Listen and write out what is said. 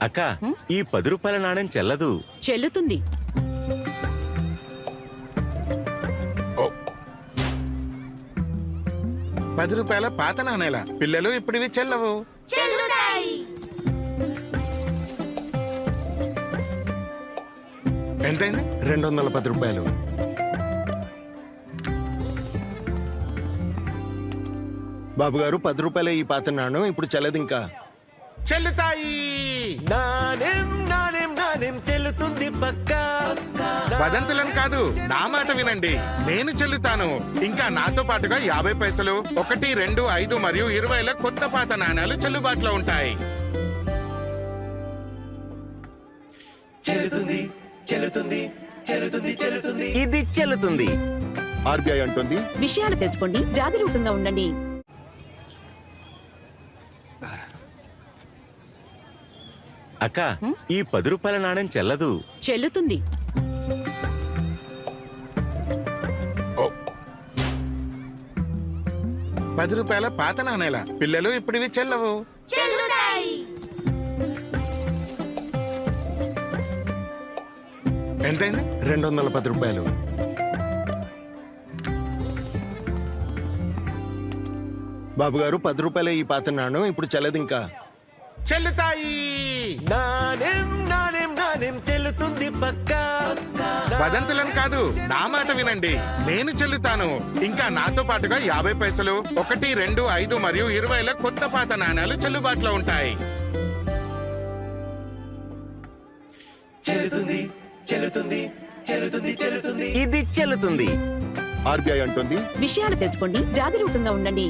అక్క, ఈ 10 రూపాయల నాణెం చెల్లదు. చెల్లుతుంది. ఓ, 10 రూపాయల పాత నాణేల పిల్లలు ఇప్పుడు ఇవి చెల్లవు. ఎంతైంది? 210 రూపాయలు. బాబుగారు 10 రూపాయల ఈ పాత నాణం ఇప్పుడు చెల్లదు ఇంకా. చెల్లుతాయి. నాణెం నాణెం నాణెం చెల్లుతుంది పక్కా. వదంతులను కాదు, నా మాట వినండి. నేను చెల్లుతాను. ఇంకా నాతో పాటుగా 50 పైసలు, 1, 2, 5 మరియు 20ల కొత్త పాత నాణాలు చెల్లుబాటులో ఉంటాయి. చెల్లుతుంది చెల్లుతుంది చెల్లుతుంది చెల్లుతుంది. ఇది చెల్లుతుంది. ఆర్బీఐ అంటుంది, విషయాలు తెలుసుకోండి, జాగరూకంగా ఉండండి. అక్క, ఈ 10 రూపాయల నాణెం చెల్లదు. చెల్లుతుంది. ఓ, 10 రూపాయల పాత నాణేల పిల్లలు ఇప్పుడు ఇవి చెల్లవు. ఎంతైంది? 210 రూపాయలు. బాబుగారు 10 రూపాయల ఈ పాత నాణం ఇప్పుడు చెల్లదు ఇంకా. చెల్లుతాయి. నాణెం నాణెం నాణెం చెల్లుతుంది పక్కా. వదంతులను కాదు, నా మాట వినండి. నేను చెల్లుతాను. ఇంకా నాతో పాటుగా 50 పైసలు, 1, 2, 5 మరియు 20ల కొత్త పాత నాణాలు చెల్లుబాటులో ఉంటాయి. చెల్లుతుంది చెల్లుతుంది చెల్లుతుంది చెల్లుతుంది. ఇది చెల్లుతుంది. ఆర్బీఐ అంటుంది, విషయాలు తెలుసుకోండి, జాగరూకంగా ఉండండి.